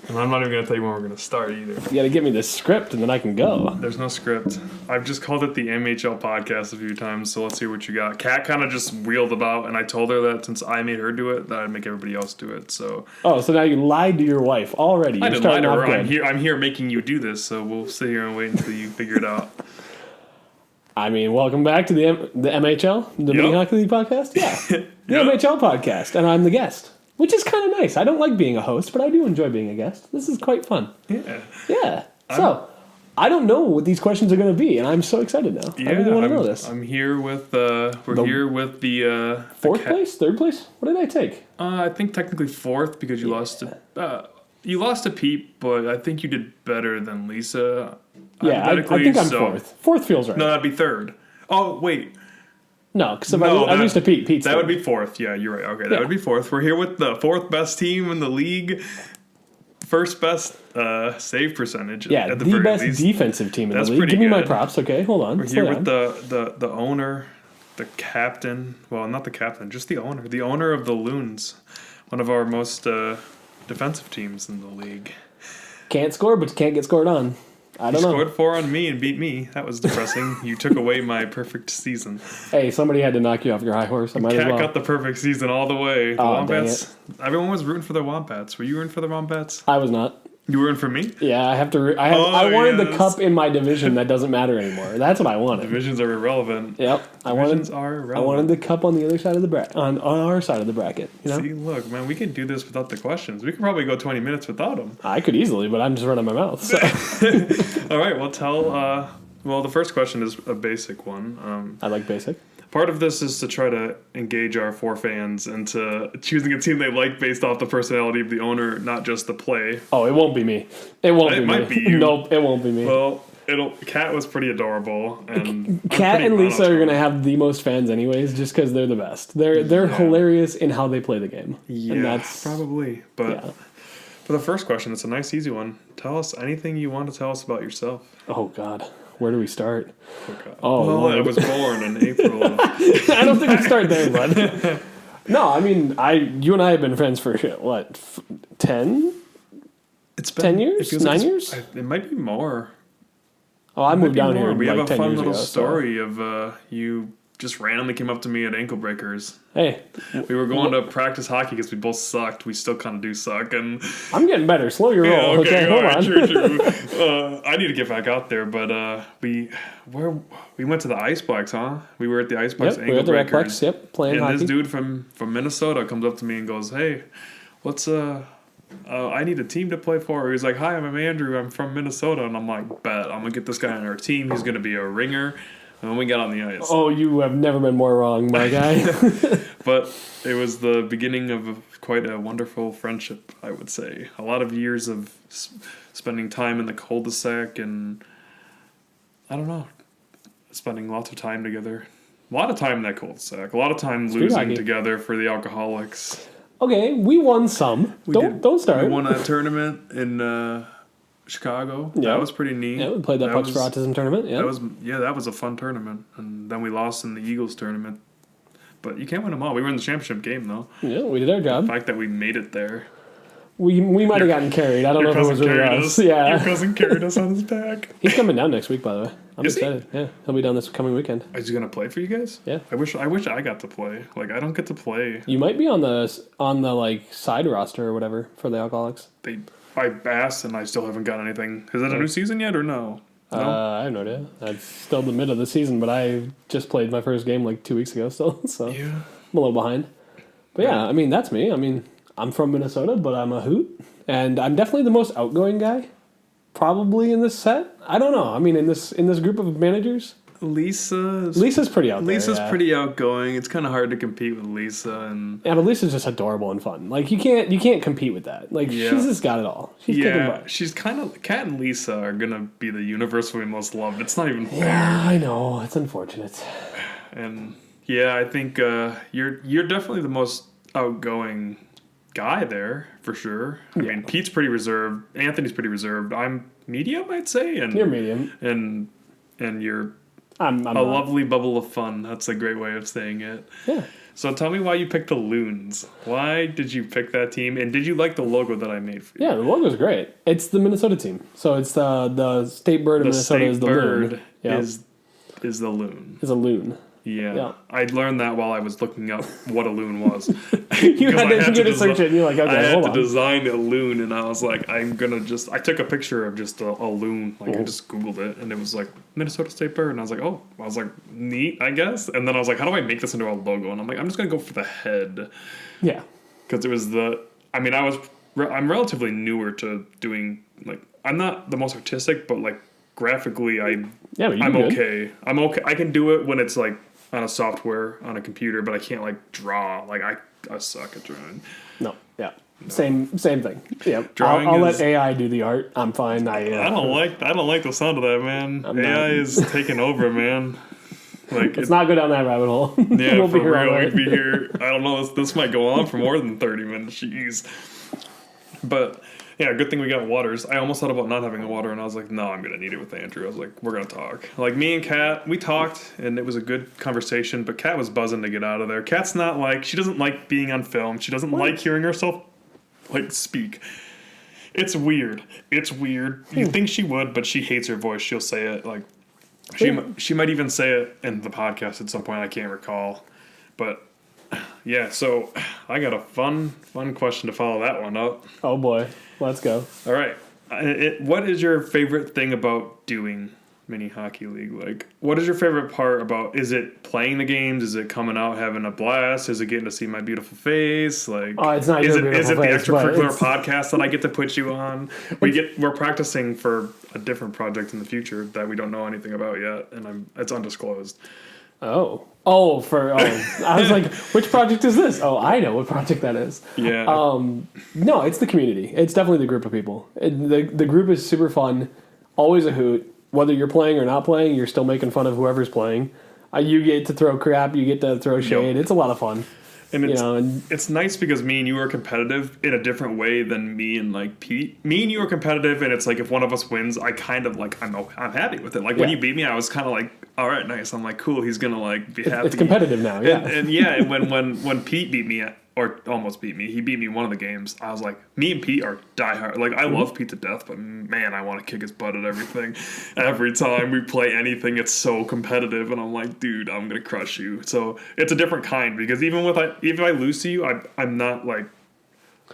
And I'm not even going to tell you when we're going to start either. You got to give me the script and then I can go. There's no script. I've just called it the MHL Podcast a few times, so let's see what you got. Kat kind of just wheeled about, and I told her that since I made her do it, that I'd make everybody else do it. So now you lied to your wife already. I didn't lie to her. I'm here making you do this, so we'll sit here and wait until you figure it out. I mean, welcome back to the MHL, the Mini Hockey League Podcast. Yeah, the MHL Podcast, and I'm the guest. Which is kind of nice. I don't like being a host, but I do enjoy being a guest. This is quite fun. Yeah. So, I don't know what these questions are going to be, and I'm so excited now. I really want to know this. I'm here with, here with the... Fourth place? Third place? What did I take? I think technically fourth because you lost to Pete, but I think you did better than Lisa. Yeah, I think I'm fourth. Fourth feels right. No, that'd be third. Oh, wait. No, because if I lose to Pete, Pete's that would be fourth. Yeah, you're right. Okay, that would be fourth. We're here with the fourth best team in the league. First best save percentage. Yeah, at the very best least. Defensive team in the league. Give me my props. Okay, hold on. We're here with the owner, the captain. Well, not the captain, just the owner. The owner of the Loons, one of our most defensive teams in the league. Can't score, but you can't get scored on. I don't know. You scored 4 on me and beat me. That was depressing. You took away my perfect season. Hey, somebody had to knock you off your high horse. I might as well. Cat got the perfect season all the way. The Wombats. Everyone was rooting for the Wombats. Were you rooting for the Wombats? I was not. You were rooting for me? Yeah, I have to. I wanted the cup in my division that doesn't matter anymore. That's what I wanted. Divisions are irrelevant. Yep, are irrelevant. I wanted the cup on the other side of the bracket, on our side of the bracket. You know? See, look, man, we can do this without the questions. We could probably go 20 minutes without them. I could easily, but I'm just running my mouth. So. All right, well, well, the first question is a basic one. I like basic. Part of this is to try to engage our 4 fans into choosing a team they like based off the personality of the owner, not just the play. Oh, it won't be me. It might be you. Nope, it won't be me. Well, Kat was pretty adorable, and Kat and Lisa are gonna have the most fans anyways, just because they're the best. They're hilarious in how they play the game. Yeah, and that's probably. But for the first question, it's a nice, easy one. Tell us anything you want to tell us about yourself. Oh God. Where do we start? I was born in April. I don't think we start there, bud. No, I mean, you and I have been friends for 10? It's been 10 years? 9 years? It might be more. Oh, I moved down here. We have a 10 fun years little ago, story of you just randomly came up to me at Ankle Breakers. Hey. We were going to practice hockey because we both sucked. We still kind of do suck. And I'm getting better. Slow your roll. Okay, hold on. True. I need to get back out there, but we went to the Icebox, huh? We were at the Icebox Ankle Breakers. Playing hockey. And this dude from Minnesota comes up to me and goes, "Hey, what's I need a team to play for." He's like, "Hi, I'm Andrew. I'm from Minnesota." And I'm like, "Bet. I'm going to get this guy on our team. He's going to be a ringer." And when we got on the ice. Oh, you have never been more wrong, my guy. But it was the beginning of quite a wonderful friendship, I would say. A lot of years of spending time in the cul-de-sac and, I don't know, spending lots of time together. A lot of time in that cul-de-sac. A lot of time losing together for the Alcoholics. Okay, we won some. Don't start. We won a tournament in Chicago. Yeah. That was pretty neat. Yeah, we played that Pucks for Autism tournament. Yeah. That was a fun tournament. And then we lost in the Eagles tournament. But you can't win them all. We were in the championship game, though. Yeah, we did our job. The fact that we made it there. We might have gotten carried. I don't know if it was really us. Yeah. Your cousin carried us on his back. He's coming down next week, by the way. I'm excited. Yeah, he'll be down this coming weekend. Is he gonna play for you guys? Yeah. I wish I got to play. Like, I don't get to play. You might be on the side roster or whatever for the Alcoholics. I asked and I still haven't got anything. Is it a new season yet or no? I have no idea. It's still the mid of the season, but I just played my first game 2 weeks ago still, so I'm a little behind. But yeah, I mean, that's me. I mean, I'm from Minnesota, but I'm a hoot. And I'm definitely the most outgoing guy, probably in this set. I don't know. I mean, in this group of managers, Lisa's pretty out there. Lisa's pretty outgoing. It's kind of hard to compete with Lisa, and but Lisa's just adorable and fun. Like you can't compete with that. Like she's just got it all. She's kind of Kat and Lisa are gonna be the universally most loved. It's not even fair. Yeah, I know. It's unfortunate. And I think you're definitely the most outgoing guy there for sure. I mean, Pete's pretty reserved. Anthony's pretty reserved. I'm medium, I'd say. And you're medium. And you're I'm a lovely bubble of fun. That's a great way of saying it. Yeah. So tell me why you picked the Loons. Why did you pick that team? And did you like the logo that I made for you? Yeah, the logo's great. It's the Minnesota team. So it's the state bird of Minnesota is the loon. Yep. Is the loon. Is a loon. Yeah. I learned that while I was looking up what a loon was. You had to search it and you're like, okay, I had hold to on. design a loon and I was like, I took a picture of just a loon. Like I just Googled it and it was like Minnesota State Bird and I was like, neat, I guess. And then I was like, how do I make this into a logo? And I'm like, I'm just going to go for the head. Yeah. Because it was I'm relatively newer to doing, like, I'm not the most artistic, but like graphically I'm okay. I'm okay. I can do it when it's like on a software on a computer, but I can't like draw. Like I suck at drawing. No. Yeah. No. Same thing. Yeah. I'll let AI do the art. I'm fine. I don't like the sound of that, man. AI is taking over, man. Like let's not go down that rabbit hole. Yeah, we'll for real. We'd be here. I don't know. This might go on for more than 30 minutes. Jeez. But yeah, good thing we got waters. I almost thought about not having a water, and I was like, no, I'm gonna need it with Andrew. I was like, we're gonna talk. Like me and Kat, we talked, and it was a good conversation. But Kat was buzzing to get out of there. Kat's not like, she doesn't like being on film. She doesn't like hearing herself like speak. It's weird. You think she would, but she hates her voice. She'll say it like she might even say it in the podcast at some point. I can't recall, but. Yeah, so I got a fun question to follow that one up. Oh boy, let's go. All right, what is your favorite thing about doing mini hockey league? Like, what is your favorite part about? Is it playing the games? Is it coming out having a blast? Is it getting to see my beautiful face? Like, it's not. Is it the extracurricular podcast that I get to put you on? We're practicing for a different project in the future that we don't know anything about yet, and it's undisclosed. I was like, which project is this? Oh, I know what project that is. Yeah. No, it's the community. It's definitely the group of people. The group is super fun. Always a hoot. Whether you're playing or not playing, you're still making fun of whoever's playing. You get to throw crap. You get to throw shade. Yep. It's a lot of fun. And it's nice because me and you are competitive in a different way than me and like Pete. Me and you are competitive, and it's like if one of us wins, I kind of like I'm happy with it. Like when you beat me, I was kind of like, all right, nice. I'm like, cool. He's gonna like be happy. It's competitive now, yeah. And when Pete beat me or almost beat me, he beat me one of the games. I was like, me and Pete are diehard. Like I love Pete to death, but man, I want to kick his butt at everything. Every time we play anything, it's so competitive, and I'm like, dude, I'm gonna crush you. So it's a different kind because even if I lose to you, I'm not like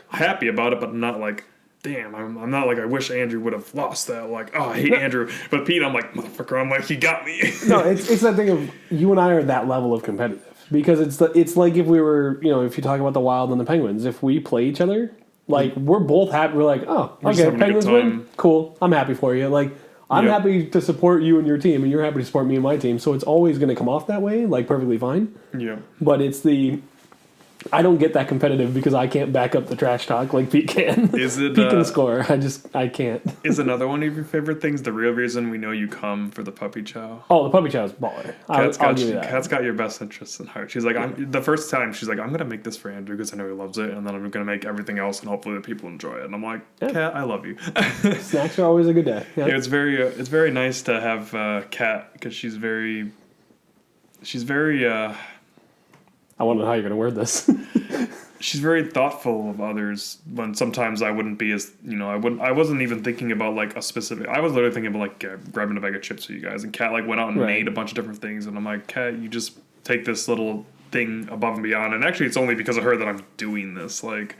happy about it, but not like. Damn, I'm not like I wish Andrew would have lost that. Like, oh, I hate Andrew. But Pete, I'm like, motherfucker, I'm like, he got me. No, it's that thing of you and I are that level of competitive. Because it's like if we were, if you talk about the Wild and the Penguins, if we play each other, like, we're both happy. We're like, oh, okay, Penguins win? Cool. I'm happy for you. Like, I'm happy to support you and your team, and you're happy to support me and my team. So it's always going to come off that way, like, perfectly fine. Yeah. But it's I don't get that competitive because I can't back up the trash talk like Pete can. Pete can score. I can't. Is another one of your favorite things the real reason we know you come for the puppy chow? Oh, the puppy chow is baller. I'll give you that. Kat's got your best interests in heart. She's like, the first time she's like, I'm gonna make this for Andrew because I know he loves it, and then I'm gonna make everything else, and hopefully the people enjoy it. And I'm like, Kat, I love you. Snacks are always a good day. Yeah, it's very nice to have Kat because she's very. I wonder how you're going to word this. She's very thoughtful of others when sometimes I wouldn't be as, I wasn't even thinking about like a specific, I was literally thinking about like grabbing a bag of chips for you guys, and Kat like went out and made a bunch of different things, and I'm like, Kat, you just take this little thing above and beyond, and actually it's only because of her that I'm doing this. Like,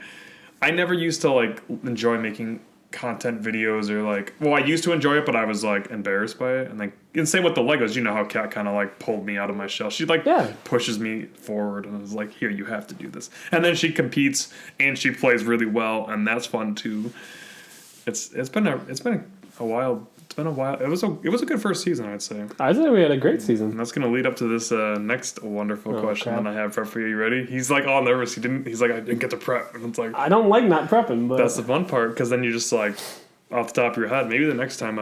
I never used to like enjoy making content videos or like, well, I used to enjoy it, but I was like embarrassed by it. And like, and same with the Legos, how Kat kind of like pulled me out of my shell. She like pushes me forward and was like, here, you have to do this. And then she competes and she plays really well, and that's fun too. It's been a while. It's been a while. It was a good first season, I'd say. I'd say we had a great season. And that's gonna lead up to this next wonderful question that I have for you. You ready? He's like all nervous. He's like, I didn't get to prep, and it's like, I don't like not prepping, but that's the fun part because then you just like off the top of your head. Maybe the next time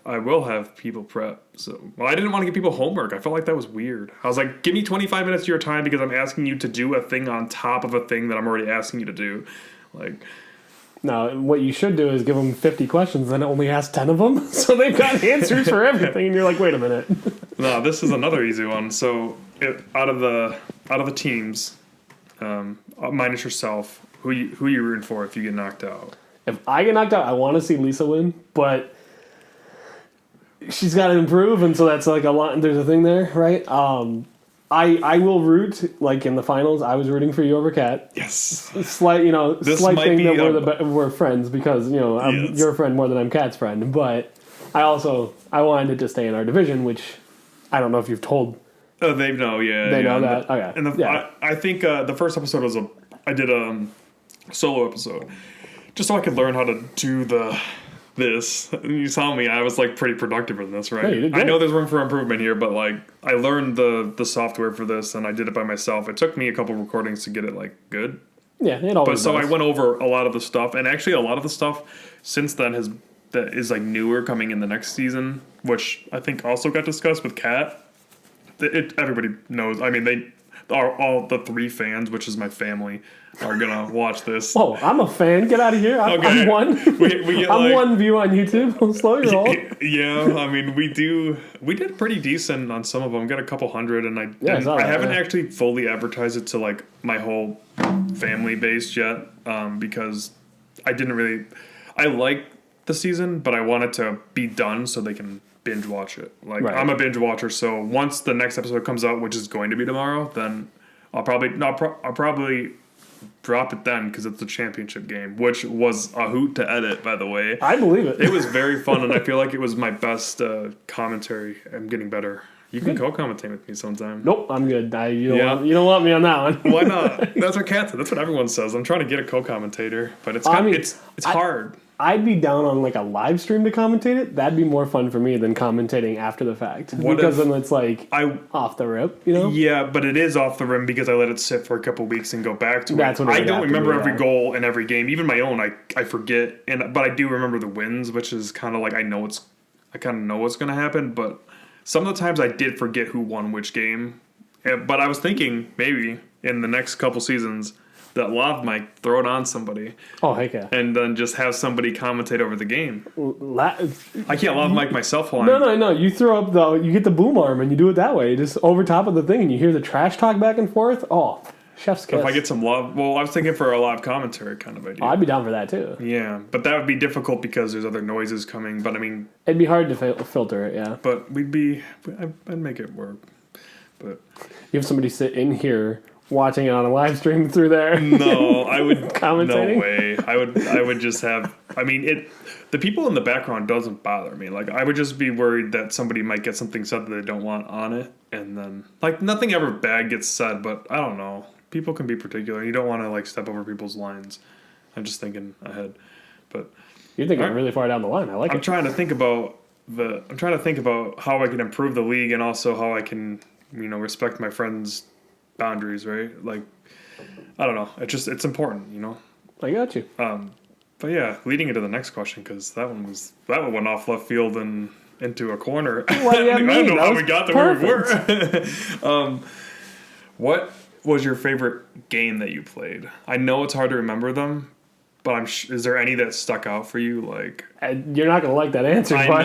I will have people prep. So I didn't want to give people homework. I felt like that was weird. I was like, give me 25 minutes of your time because I'm asking you to do a thing on top of a thing that I'm already asking you to do, like. No, what you should do is give them 50 questions and only ask 10 of them, so they've got answers for everything, and you're like, wait a minute. No, this is another easy one. So out of the teams, minus yourself, who you rooting for if you get knocked out? If I get knocked out, I want to see Lisa win, but she's got to improve, and so that's like a lot. There's a thing there, right? I will root, like in the finals, I was rooting for you over Kat. Yes. Slight thing that we're friends because, I'm Yes. your friend more than I'm Kat's friend. But I wanted it to stay in our division, which I don't know if you've told. Oh, they know, yeah. They know that? Okay. And I think the first episode was I did a solo episode. Just so I could learn how to do this. You saw me, I was like pretty productive in this, right? Yeah, you did great. I know there's room for improvement here, but like I learned the software for this and I did it by myself. It took me a couple recordings to get it like good. Yeah, it always does. So I went over a lot of the stuff, and actually a lot of the stuff since then is like newer coming in the next season, which I think also got discussed with Kat. Everybody knows. I mean, they are all the 3 fans, which is my family, are gonna watch this. Oh, I'm a fan. Get out of here. I'm one. We get I'm one view on YouTube. Slow your roll. Yeah, I mean, we did pretty decent on some of them. Got a couple hundred, and I haven't actually fully advertised it to like my whole family base yet, because I like the season, but I want it to be done so they can binge watch it. Like right. I'm a binge watcher, so once the next episode comes out, which is going to be tomorrow, then I'll probably drop it then because it's the championship game, which was a hoot to edit, by the way. I believe it. It was very fun, and I feel like it was my best commentary. I'm getting better. You can co-commentate with me sometime. Nope, I'm good. You don't want me on that one. Why not? That's what Kat said. That's what everyone says. I'm trying to get a co-commentator, but it's hard. I'd be down on like a live stream to commentate it. That'd be more fun for me than commentating after the fact. Because then it's like off the rip, Yeah, but it is off the rim because I let it sit for a couple weeks and go back to it. I don't remember every goal in every game. Even my own, I forget. But I do remember the wins, which is kind of like I kind of know what's going to happen. But some of the times I did forget who won which game. But I was thinking maybe in the next couple seasons that lav mic, throw it on somebody. Oh, heck yeah. And then just have somebody commentate over the game. I can't lav mic myself while No. You throw up you get the boom arm and you do it that way. Just over top of the thing and you hear the trash talk back and forth. Oh, chef's kiss. If I get some love, I was thinking for a live commentary kind of idea. Oh, I'd be down for that too. Yeah, but that would be difficult because there's other noises coming. But I mean, it'd be hard to filter it. Yeah. But I'd make it work. But you have somebody sit in here watching it on a live stream through there. No, I would commentating. No way. I would just have. I mean, the people in the background doesn't bother me. Like I would just be worried that somebody might get something said that they don't want on it, and then like nothing ever bad gets said. But I don't know. People can be particular. You don't want to like step over people's lines. I'm just thinking ahead. But you're thinking really far down the line. I like it. I'm trying to think about how I can improve the league and also how I can respect my friends' boundaries, right? Like, I don't know. It's important, I got you. But yeah, leading into the next question because that one went off left field and into a corner. What do you mean? I don't know how we got to where we were. What was your favorite game that you played? I know it's hard to remember them, but is there any that stuck out for you? Like, you're not gonna like that answer. I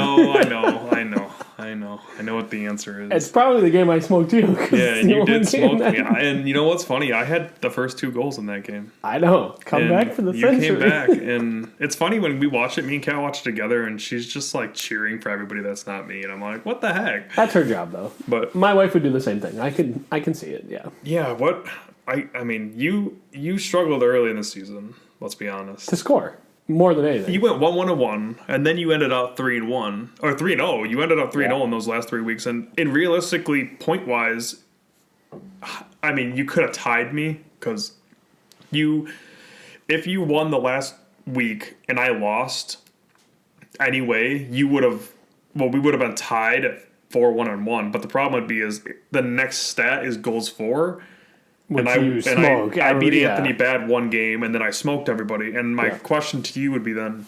know what the answer is. It's probably the game I smoked you. Yeah, and you did smoke me. And you know what's funny? I had the first 2 goals in that game. I know. Come back for the century. You came back, and it's funny when we watch it. Me and Kat watch it together, and she's just like cheering for everybody that's not me, and I'm like, what the heck? That's her job, though. But my wife would do the same thing. I can see it. Yeah. Yeah. What? I mean, you struggled early in the season. Let's be honest. To score. More than anything. You went 1-1-1, and then you ended up 3-1 or 3-0. You ended up 3-0 in those last 3 weeks, and realistically, point wise, I mean, you could have tied me because if you won the last week and I lost anyway, we would have been tied at 4-1-1. But the problem would be is the next stat is goals for. I beat Anthony Bad 1 game, and then I smoked everybody. And my question to you would be then...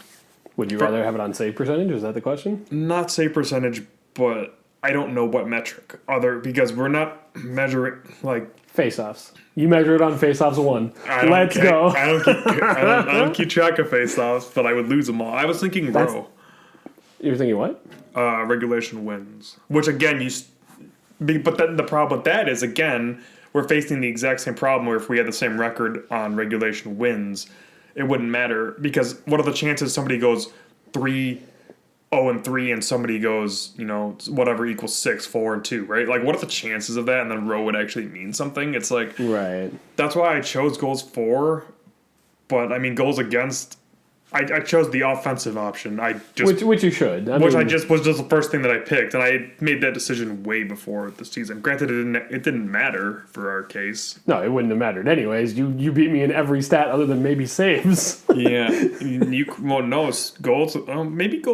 Would you rather have it on save percentage? Is that the question? Not save percentage, but I don't know what metric. Because we're not measuring, like... Face-offs. You measure it on face-offs 1. Let's go. I don't keep track of face-offs, but I would lose them all. I was thinking row. You were thinking what? Regulation wins. Which, again, but then the problem with that is, again... we're facing the exact same problem where if we had the same record on regulation wins, it wouldn't matter because what are the chances somebody goes 3-0-3 and somebody goes, whatever equals 6-4-2, right? Like, what are the chances of that? And then row would actually mean something. It's like, right. That's why I chose goals for, but I mean, goals against. I chose the offensive option. Which you should. Was just the first thing that I picked, and I made that decision way before the season. Granted, it didn't matter for our case. No, it wouldn't have mattered anyways. You beat me in every stat other than maybe saves. Yeah, goals. Maybe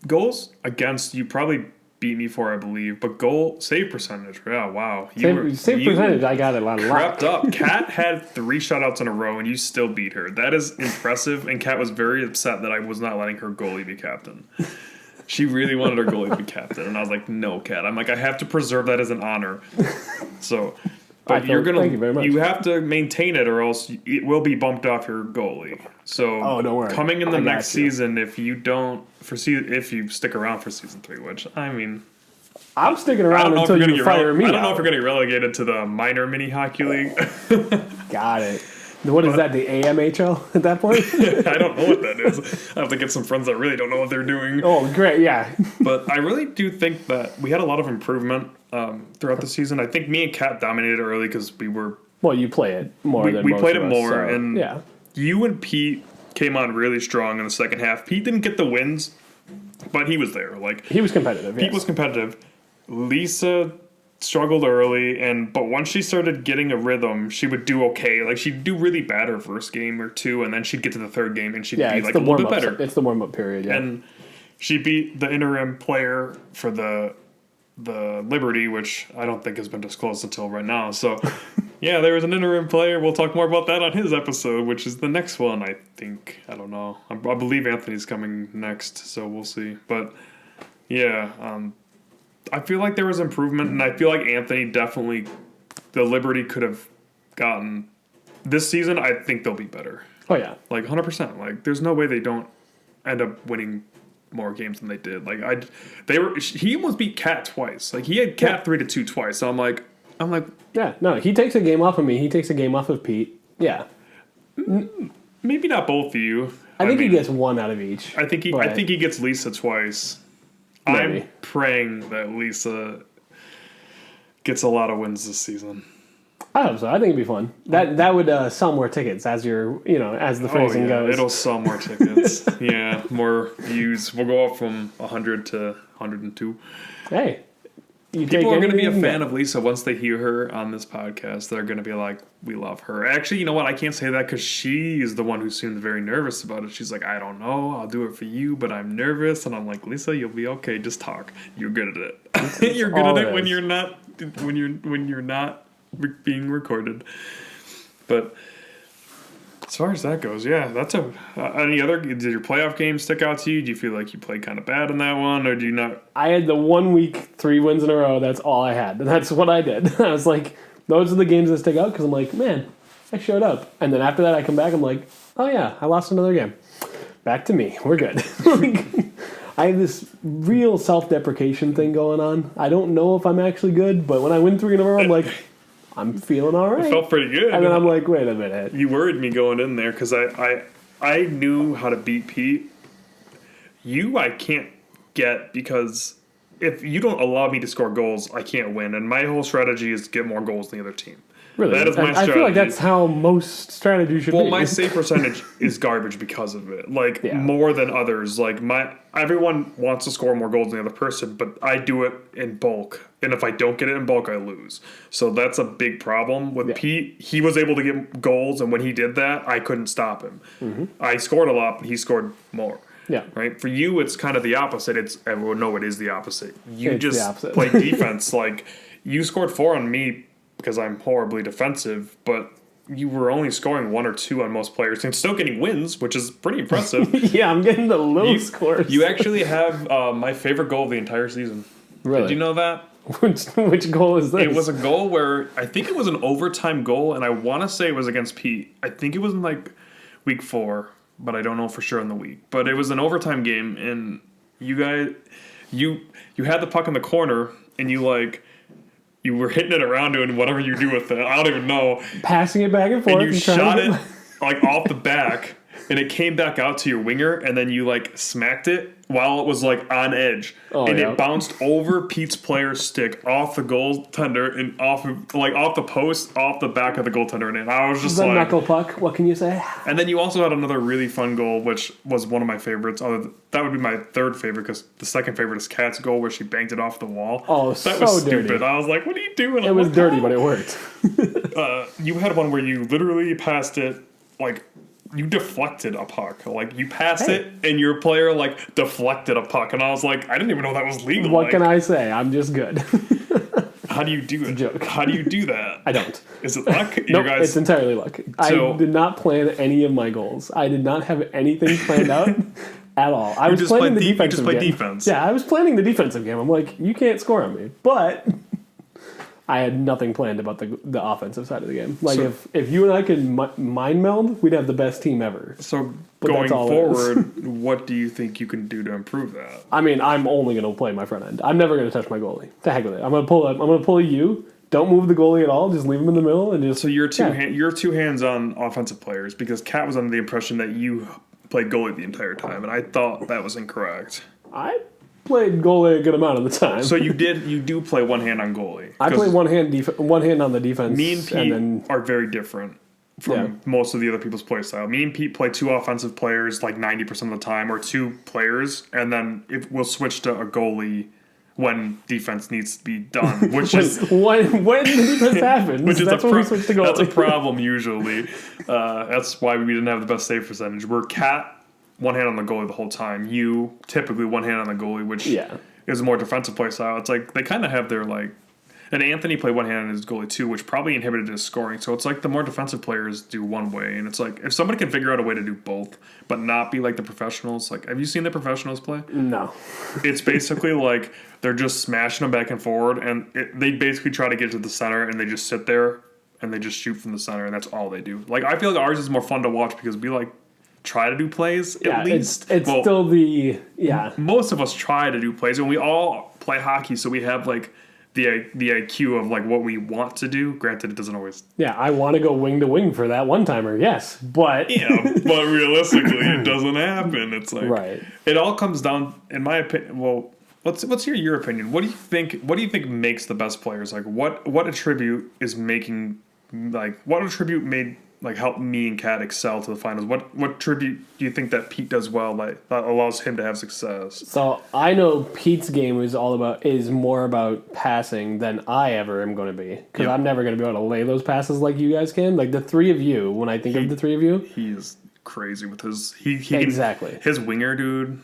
goals against you probably beat me for, I believe, but goal save percentage. Yeah, wow. Save percentage. I got it a lot. Crept up. Kat had 3 shutouts in a row, and you still beat her. That is impressive. And Kat was very upset that I was not letting her goalie be captain. She really wanted her goalie to be captain, and I was like, "No, Kat." I'm like, I have to preserve that as an honor. So, but thank you very much. You have to maintain it, or else it will be bumped off your goalie. So, don't worry. Coming in the next season, if you stick around for season 3, which I mean. I'm sticking around until you fire me. I don't know if we're going to get relegated to the minor mini hockey league. Got it. What is that, the AMHL at that point? I don't know what that is. I have to get some friends that really don't know what they're doing. Oh, great, yeah. But I really do think that we had a lot of improvement throughout the season. I think me and Kat dominated early because we were... Well, you play it more than we most played of it us, more, so, and yeah. You and Pete came on really strong in the second half. Pete didn't get the wins, but he was there. He was competitive, Pete was competitive. Lisa struggled early, but once she started getting a rhythm, she would do okay. Like, she'd do really bad her first game or two, and then she'd get to the third game, and she'd be a little bit better. It's the warm-up period, yeah. And she beat the interim player for the Liberty, which I don't think has been disclosed until right now. So, yeah, there was an interim player. We'll talk more about that on his episode, which is the next one, I think. I don't know. I believe Anthony's coming next, so we'll see. But, yeah, I feel like there was improvement, and I feel like Anthony definitely, the Liberty could have gotten, this season, I think they'll be better. Oh, yeah. 100%. Like, there's no way they don't end up winning more games than they did. He almost beat Kat twice. He had Kat 3-2 twice, so I'm like, yeah, no, he takes a game off of me, he takes a game off of Pete. Yeah. Maybe not both of you. I think he gets one out of each. I think he gets Lisa twice. Maybe. I'm praying that Lisa gets a lot of wins this season. I hope so. I think it'd be fun. That would sell more tickets, as as the phrasing goes. It'll sell more tickets. Yeah, more views. We'll go up from 100 to 102. Hey. People are going to be a fan of Lisa once they hear her on this podcast. They're going to be like, we love her. Actually, you know what? I can't say that because she is the one who seemed very nervous about it. She's like, I don't know. I'll do it for you, but I'm nervous. And I'm like, Lisa, you'll be okay. Just talk. You're good at it. You're good at it when you're not being recorded. But as far as that goes, yeah, that's any other, did your playoff game stick out to you? Do you feel like you played kind of bad in that one, or do you not? I had the 1 week, 3 wins in a row. That's all I had. And that's what I did. I was like, those are the games that stick out because I'm like, man, I showed up. And then after that, I come back, I'm like, oh yeah, I lost another game. Back to me. We're good. I have this real self-deprecation thing going on. I don't know if I'm actually good, but when I win 3 in a row, I'm like, I'm feeling all right. It felt pretty good. And then I'm like, wait a minute. You worried me going in there because I knew how to beat Pete. I can't get because if you don't allow me to score goals, I can't win. And my whole strategy is to get more goals than the other team. Really? That is my strategy. I feel like that's how most strategies should be. Well, my save percentage is garbage because of it. More than others. Everyone wants to score more goals than the other person, but I do it in bulk. And if I don't get it in bulk, I lose. So that's a big problem. With Pete, he was able to get goals, and when he did that, I couldn't stop him. Mm-hmm. I scored a lot, but he scored more. Yeah. Right? For you, it's kind of the opposite. It is the opposite. You just play defense. You scored 4 on me because I'm horribly defensive, but you were only scoring 1 or 2 on most players and still getting wins, which is pretty impressive. Yeah, I'm getting the low scores. You actually have my favorite goal of the entire season. Really? Did you know that? Which goal is this? It was a goal where I think it was an overtime goal, and I want to say it was against Pete. I think it was in week 4, but I don't know for sure in the week. But it was an overtime game, and you guys, you had the puck in the corner, and you you were hitting it around doing whatever you do with it. I don't even know. Passing it back and forth. And you shot it like off the back, and it came back out to your winger, and then you like smacked it while it was like on edge, it bounced over Pete's player's stick off the goaltender and off the post, off the back of the goaltender, and I was just like knuckle puck. What can you say? And then you also had another really fun goal, which was one of my favorites. That would be my third favorite because the second favorite is Kat's goal where she banked it off the wall. Oh, that was dirty. Stupid. I was like, "What are you doing?" It was dirty, but it worked. You had one where you literally passed it like. You deflected a puck. Like, you passed it, and your player, like, deflected a puck. And I was like, I didn't even know that was legal. What can I say? I'm just good. How do you do it? Joke. How do you do that? I don't. Is it luck? Nope, it's entirely luck. So, I did not plan any of my goals. I did not have anything planned out at all. I was planning the defensive game. Defense. Yeah, I was planning the defensive game. I'm like, you can't score on me. But I had nothing planned about the offensive side of the game. Like, if you and I could mind meld, we'd have the best team ever. So, going forward, what do you think you can do to improve that? I mean, I'm only going to play my front end. I'm never going to touch my goalie. To heck with it. I'm going to pull a U. Don't move the goalie at all. Just leave him in the middle and just. So you're two hands on offensive players because Kat was under the impression that you played goalie the entire time, and I thought that was incorrect. I played goalie a good amount of the time. So you do play one hand on goalie. I play one hand on the defense. Me and Pete are very different from most of the other people's play style. Me and Pete play two offensive players like 90% of the time, or two players, and then we'll switch to a goalie when defense needs to be done, which is when the defense happens. Which is that's when we switch to goalie. That's a problem usually. That's why we didn't have the best save percentage. We're Cat one hand on the goalie the whole time. You typically one hand on the goalie, which is a more defensive play style. It's like they kind of have their like, and Anthony played one hand on his goalie too, which probably inhibited his scoring. So it's like the more defensive players do one way, and it's like if somebody can figure out a way to do both, but not be like the professionals. Like, have you seen the professionals play? No. It's basically like they're just smashing them back and forward, and they basically try to get to the center, and they just sit there and they just shoot from the center, and that's all they do. Like, I feel like ours is more fun to watch because we like try to do plays at least. It's still the most of us try to do plays, and we all play hockey, so we have like the IQ of like what we want to do. Granted, it doesn't always. Yeah, I want to go wing to wing for that one timer. Yes, but but realistically, it doesn't happen. It's like it all comes down, in my opinion. Well, what's your opinion? What do you think? What do you think makes the best players? Like what attribute is making what attribute made help me and Kat excel to the finals? What tribute do you think that Pete does well that allows him to have success? So I know Pete's game is more about passing than I ever am going to be, because I'm never going to be able to lay those passes like you guys can. Like the three of you, when I think of the three of you, he's crazy with his exactly his winger, dude.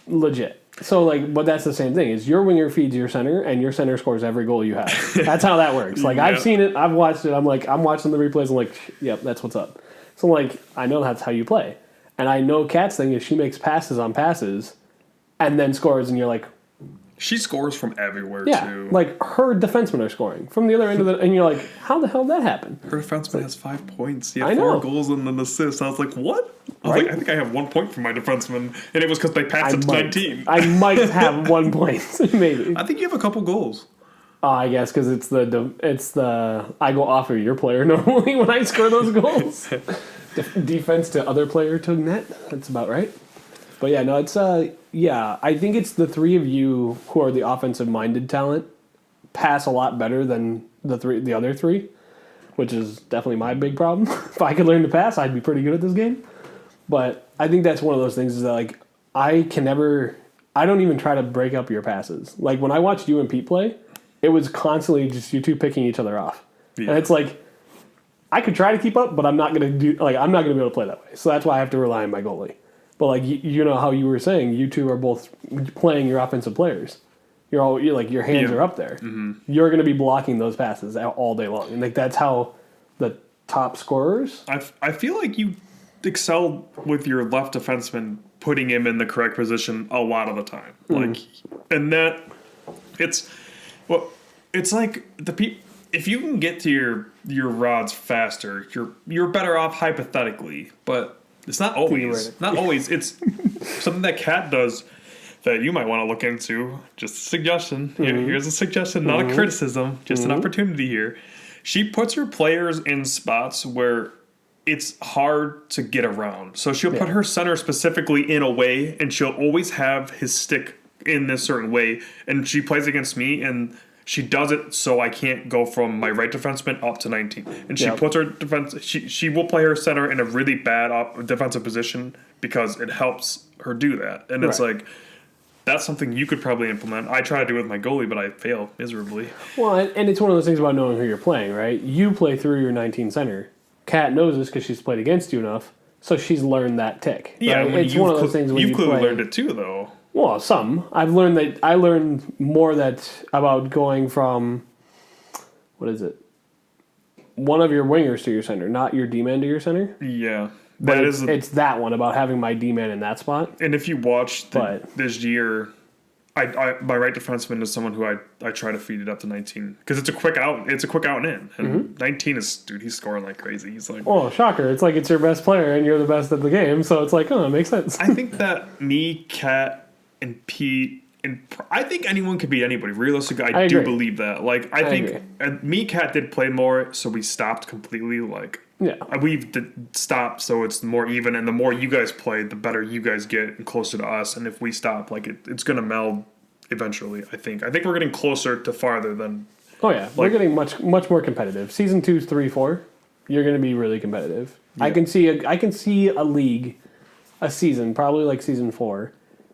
Legit. So but that's the same thing. Is your winger feeds your center, and your center scores every goal you have. That's how that works. I've seen it. I've watched it. I'm watching the replays. I'm like, yep, that's what's up. So I know that's how you play, and I know Kat's thing is she makes passes on passes, and then scores, and you're like, she scores from everywhere too. Like her defensemen are scoring from the other end of and you're like, how the hell did that happen? Her defenseman has 5 points. He had 4 goals and an assist. I was like, what? I think I have 1 point from my defenseman, and it was because they passed it to 19. I might have 1 point, maybe. I think you have a couple goals. I guess because it's the I go off of your player normally when I score those goals. Defense to other player to net. That's about right. But yeah, no, it's I think it's the three of you who are the offensive minded talent pass a lot better than the other three, which is definitely my big problem. If I could learn to pass, I'd be pretty good at this game. But I think that's one of those things is that I don't even try to break up your passes. Like when I watched you and Pete play, it was constantly just you two picking each other off. Yeah. And it's like I could try to keep up, but I'm not gonna be able to play that way. So that's why I have to rely on my goalie. But you know how you were saying, you two are both playing your offensive players. Your hands are up there. Mm-hmm. You're going to be blocking those passes all day long, and that's how the top scorers. I feel like you excel with your left defenseman putting him in the correct position a lot of the time. And that it's like if you can get to your rods faster, you're better off hypothetically, but. It's not always. Not always. It's something that Kat does that you might want to look into. Just a suggestion. Here's a suggestion, not a criticism, just an opportunity here. She puts her players in spots where it's hard to get around. So she'll put her center specifically in a way, and she'll always have his stick in this certain way. And she plays against me, and she does it so I can't go from my right defenseman up to 19. And she puts her defense. She will play her center in a really bad defensive position because it helps her do that. And it's like, that's something you could probably implement. I try to do it with my goalie, but I fail miserably. Well, and it's one of those things about knowing who you're playing, right? You play through your 19 center. Kat knows this because she's played against you enough, so she's learned that tick. Yeah, right? It's one of those things when you've you clearly play. learned it too, though. Well, some. I learned more about going from, what is it? One of your wingers to your center, not your D-man to your center. Yeah. But it's that one about having my D-man in that spot. And if you watch this year, my right defenseman is someone who I try to feed it up to 19 because it's a quick out. It's a quick out and in. And 19 is, dude, he's scoring like crazy. He's like, oh, shocker! It's like it's your best player and you're the best at the game, so it's like, oh, it makes sense. I think that me, Kat, and Pete, and I think anyone could beat anybody. Realistically, I do believe that. Like, I think me, Kat did play more, so we stopped completely. Like, we've stopped, so it's more even. And the more you guys play, the better you guys get and closer to us. And if we stop, like, it's going to meld eventually. I think we're getting closer to farther than. Oh yeah, we're getting much more competitive. Season 2, 3, 4, you're going to be really competitive. Yeah. I can see a league, a season, probably like season 4.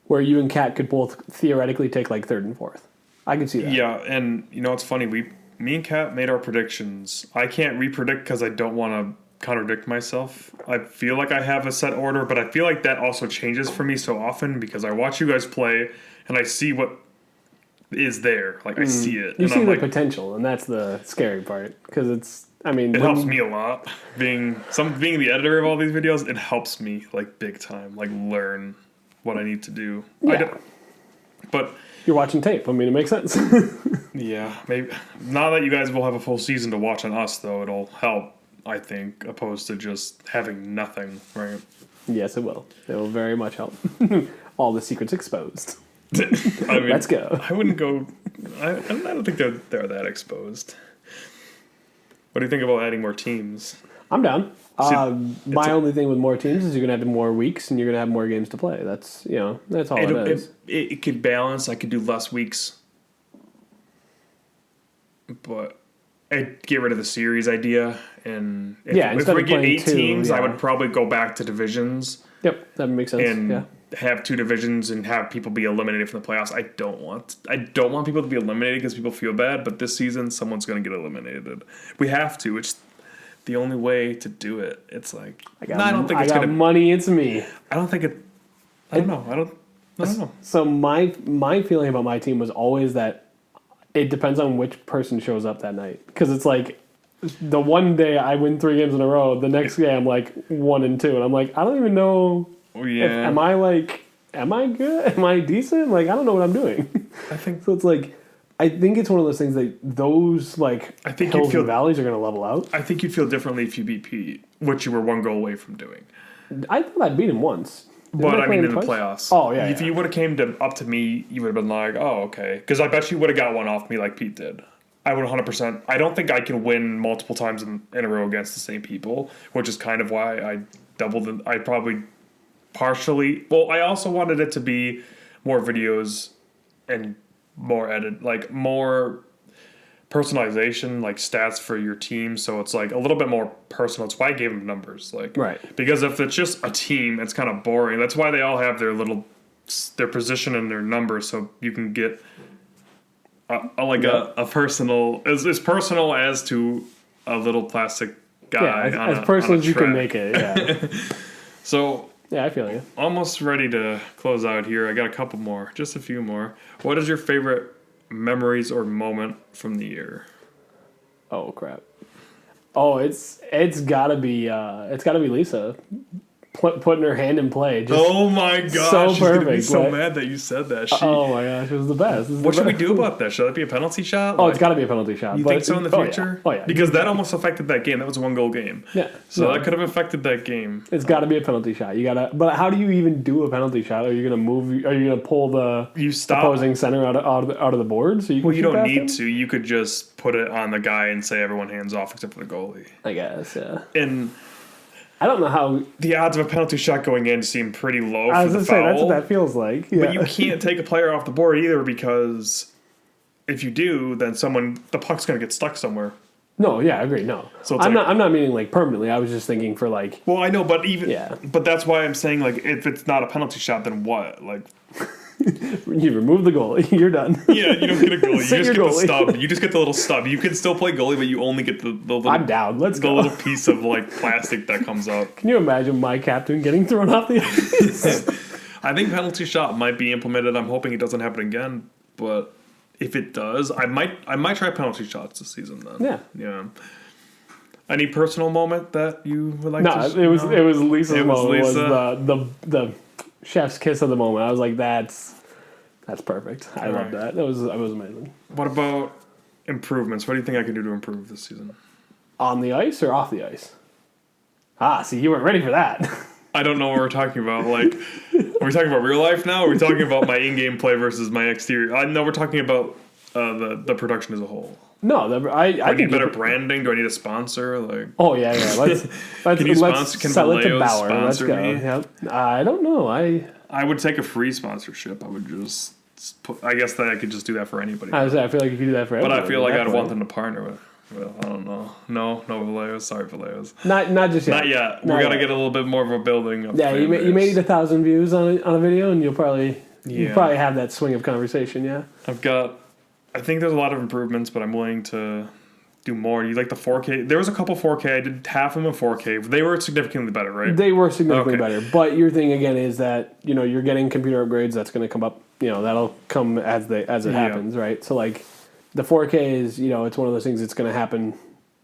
Where you and Kat could both theoretically take like 3rd and 4th. I can see that. Yeah, and you know it's funny. Me and Kat made our predictions. I can't re-predict because I don't want to contradict myself. I feel like I have a set order, but I feel like that also changes for me so often because I watch you guys play and I see what is there. Like I see it. You see the potential, and that's the scary part because it's. I mean, it helps me a lot. Being the editor of all these videos, it helps me like big time. Like learn what I need to do. Yeah. But you're watching tape. I mean, it makes sense. Yeah, maybe now that you guys will have a full season to watch on us, though, it'll help. I think, opposed to just having nothing, right? Yes, it will. It will very much help. All the secrets exposed. I mean, let's go. I wouldn't go. I don't think they're that exposed. What do you think about adding more teams? I'm down. My only thing with more teams is you're gonna have more weeks and you're gonna have more games to play. That's that's all it is. It could balance. I could do less weeks, but I'd get rid of the series idea. And if we get 8 teams, I would probably go back to divisions. Yep, that makes sense. And have 2 divisions and have people be eliminated from the playoffs. I don't want people to be eliminated because people feel bad. But this season, someone's gonna get eliminated. We have to. It's the only way to do it. It's like I don't think it's gonna money. It's me. I don't think it. I don't know. I don't know. So my feeling about my team was always that it depends on which person shows up that night because it's like the one day I win 3 games in a row, the next day I'm like 1 and 2, and I'm like I don't even know. Am I good? Am I decent? Like I don't know what I'm doing. I think so. It's like. I think it's one of those things that those hills and valleys are going to level out. I think you'd feel differently if you beat Pete, which you were 1 goal away from doing. I thought I'd beat him once. But I mean in the playoffs. Oh, yeah. If you would have came up to me, you would have been like, oh, okay. Because I bet you would have got one off me like Pete did. I would 100%. I don't think I can win multiple times in a row against the same people, which is kind of why I doubled. I probably partially. Well, I also wanted it to be more videos and more edit, like more personalization, like stats for your team. So it's like a little bit more personal. That's why I gave them numbers, like because if it's just a team, it's kind of boring. That's why they all have their position and their number, so you can get a personal as personal as to a little plastic guy. As personal as you can make it. Yeah. So. Yeah, I feel you. Almost ready to close out here. I got a couple more, just a few more. What is your favorite memories or moment from the year? Oh crap! Oh, it's gotta be Lisa putting her hand in play. Just oh my gosh, so she's going to be perfect. so mad that you said that. Oh my gosh, it was the best. What should we do about that? Should that be a penalty shot? Oh, it's got to be a penalty shot. You think so in the future? Oh, yeah. Because that almost affected that game. That was a 1-goal game. Yeah. So that could have affected that game. It's got to be a penalty shot. You gotta. But how do you even do a penalty shot? Are you gonna move? Are you gonna pull the opposing center out of the board? So you you don't need to. You could just put it on the guy and say everyone hands off except for the goalie. I guess. Yeah. And I don't know how the odds of a penalty shot going in seem pretty low. I was for the gonna say foul, that's what that feels like. Yeah. But you can't take a player off the board either because if you do, then the puck's gonna get stuck somewhere. No, yeah, I agree. No, so I'm not meaning like permanently. I was just thinking for like. Well, I know, but but that's why I'm saying like if it's not a penalty shot, then what? Like. You remove the goalie. You're done. Yeah, you don't get a goalie. You just get the stub. You just get the little stub. You can still play goalie, but you only get the little. I'm down. Let's go. The little piece of like plastic that comes out. Can you imagine my captain getting thrown off the ice? I think penalty shot might be implemented. I'm hoping it doesn't happen again, but if it does, I might try penalty shots this season. Then yeah. Any personal moment that you would like? No, it was Lisa's moment. It was the chef's kiss of the moment. I was like, that's perfect. I love that. That was amazing. What about improvements? What do you think I can do to improve this season? On the ice or off the ice? See, you weren't ready for that. I don't know what we're talking about. Like, are we talking about real life now? Or are we talking about my in-game play versus my exterior? I know we're talking about the production as a whole. No, I do I need better branding? Do I need a sponsor? Like, oh yeah. Let's sell it to Bauer. Let's go. Me? Yep. I don't know. I would take a free sponsorship. I would just I guess that I could just do that for anybody. I feel like you could do that for everybody. But I feel like I'd want them to partner with. Well, I don't know. No, Vallejo's. Sorry, Vallejo's. Not just yet. Not yet. We gotta get a little bit more of a building. Yeah, you made it 1,000 views on a video, and you'll probably have that swing of conversation. Yeah. I think there's a lot of improvements, but I'm willing to do more. You like the 4K? There was a couple 4K. I did half of them in 4K. They were significantly better, right? They were significantly better. But your thing again is that you're getting computer upgrades. That's going to come up. That'll come as it happens, right? So like the 4K is it's one of those things that's going to happen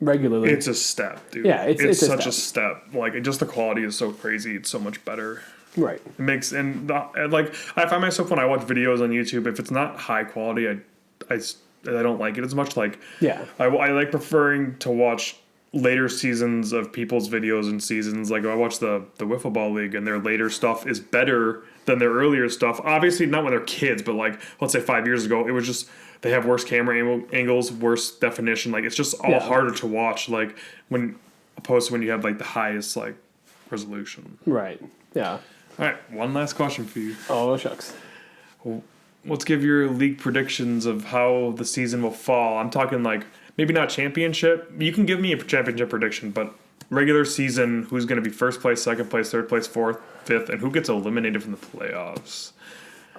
regularly. It's a step, dude. Yeah, it's such a step. Like just the quality is so crazy. It's so much better. Right. It makes like I find myself when I watch videos on YouTube, if it's not high quality, I don't like it as much. Like, I like preferring to watch later seasons of people's videos and seasons. Like, I watch the Wiffle Ball League, and their later stuff is better than their earlier stuff. Obviously, not when they're kids, but like, let's say 5 years ago, it was just they have worse camera angles, worse definition. Like, it's just all harder to watch. Like opposed to when you have like the highest like resolution. Right. Yeah. All right. One last question for you. Oh shucks. Let's give your league predictions of how the season will fall. I'm talking like maybe not championship. You can give me a championship prediction, but regular season, who's going to be first place, second place, third place, fourth, fifth, and who gets eliminated from the playoffs?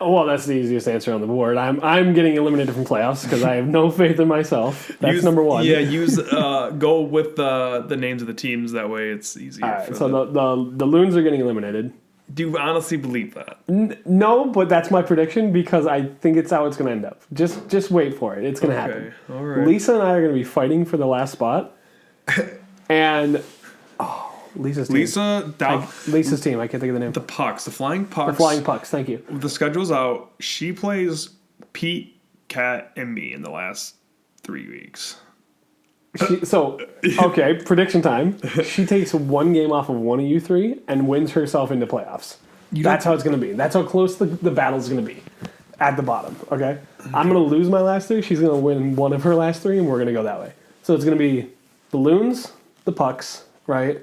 Oh, well, that's the easiest answer on the board. I'm getting eliminated from playoffs because I have no faith in myself. That's number one. Yeah, go with the names of the teams. That way it's easier. All right, so the Loons are getting eliminated. Do you honestly believe that? No, but that's my prediction because I think it's how it's going to end up. Just wait for it. It's going to happen. All right. Lisa and I are going to be fighting for the last spot. And Lisa's team. Lisa's team. I can't think of the name. The Pucks. The Flying Pucks. The Flying Pucks. Thank you. The schedule's out. She plays Pete, Kat, and me in the last 3 weeks. Prediction time. She takes one game off of one of you three and wins herself into playoffs. That's how it's going to be. That's how close the battle's going to be at the bottom. Okay? I'm going to lose my last three. She's going to win one of her last three, and we're going to go that way. So it's going to be the Loons, the Pucks, right?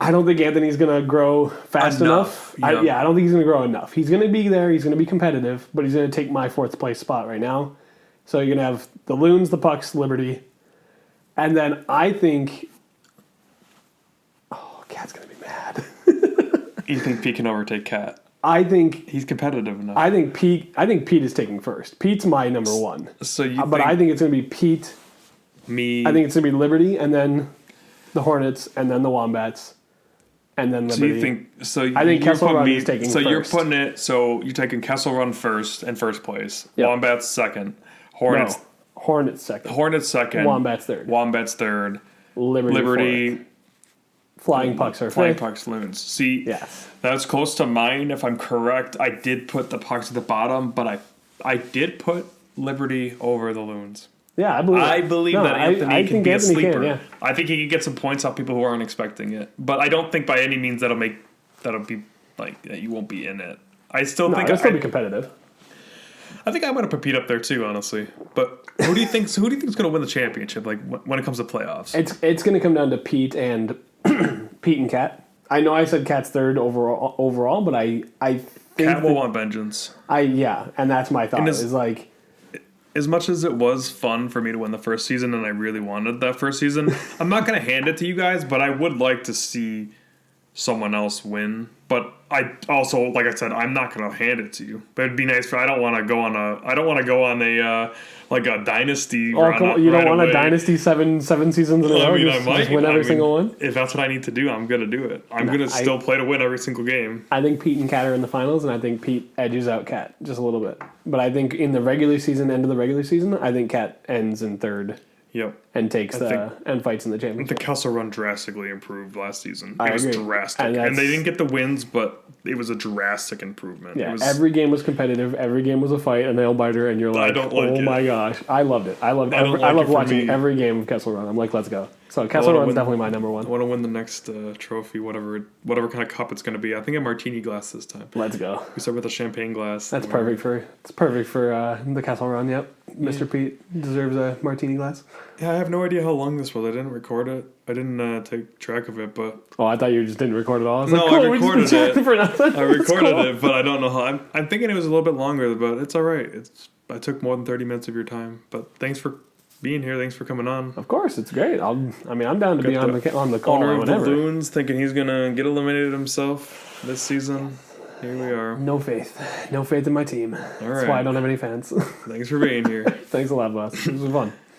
I don't think Anthony's going to grow fast enough. I don't think he's going to grow enough. He's going to be there. He's going to be competitive, but he's going to take my fourth place spot right now. So you're going to have the Loons, the Pucks, Liberty. And then I think... Oh, Kat's going to be mad. You think Pete can overtake Kat? I think... He's competitive enough. I think Pete is taking first. Pete's my number one. But I think it's going to be Pete... Me... I think it's going to be Liberty, and then the Hornets, and then the Wombats, and then Liberty. I think Kessel Run is taking first. So you're putting it... So you're taking Kessel Run first in first place. Yep. Wombats second. Hornets second. Hornets second. Wombats third. Third. Liberty Flying Pucks are Flying fifth. Pucks, Loons. See, Yes. that's close to mine. If I'm correct, I did put the Pucks at the bottom, but I did put Liberty over the Loons. Yeah, I believe that Anthony can be a sleeper. Yeah. I think he can get some points off people who aren't expecting it, but I don't think by any means that'll be like that you won't be in it. I still think it'll still be competitive. I think I'm going to put Pete up there too, honestly. But who do you think's going to win the championship? Like when it comes to playoffs, It's going to come down to Pete and Cat. I know I said Cat's third overall, but I think Cat will want vengeance. And that's my thought. Is Is like, as much as it was fun for me to win the first season, and I really wanted that first season, I'm not going to hand it to you guys, but I would like to see someone else win. But I also, like I said, I'm not going to hand it to you. But it'd be nice. I don't want to go on a like a dynasty. you don't want a dynasty seven seasons in a row. I might just win every single one. If that's what I need to do, I'm going to do it. I'm going to still play to win every single game. I think Pete and Cat are in the finals, and I think Pete edges out Cat just a little bit. But I think in the regular season, end of the regular season, I think Cat ends in third. Yep. And and fights in the championship. The Kessel run drastically improved last season. I It was agree. drastic. And they didn't get the wins, but it was a drastic improvement. Yeah, every game was competitive. Every game was a fight, a nail biter, and you're like, my gosh. I loved it. I loved watching every game of Kessel Run. I'm like, let's go. So Kessel Run's definitely my number one. I want to win the next trophy, whatever kind of cup it's going to be. I think a martini glass this time. Let's go. We start with a champagne glass. That's perfect for the Kessel Run. Yep, Mr. Pete deserves a martini glass. Yeah, I have no idea how long this was. I didn't record it. I didn't take track of it, but I thought you just didn't record it all. I was I recorded it. I recorded cool. it, but I don't know how. I'm thinking it was a little bit longer, but it's all right. I took more than 30 minutes of your time, but thanks for being here. Thanks for coming on. Of course, it's great. I'm down to be on the call owner of whenever. the Loons, thinking he's gonna get eliminated himself this season. Here we are. No faith in my team. That's why I don't have any fans. Thanks for being here. Thanks a lot, boss. This was fun.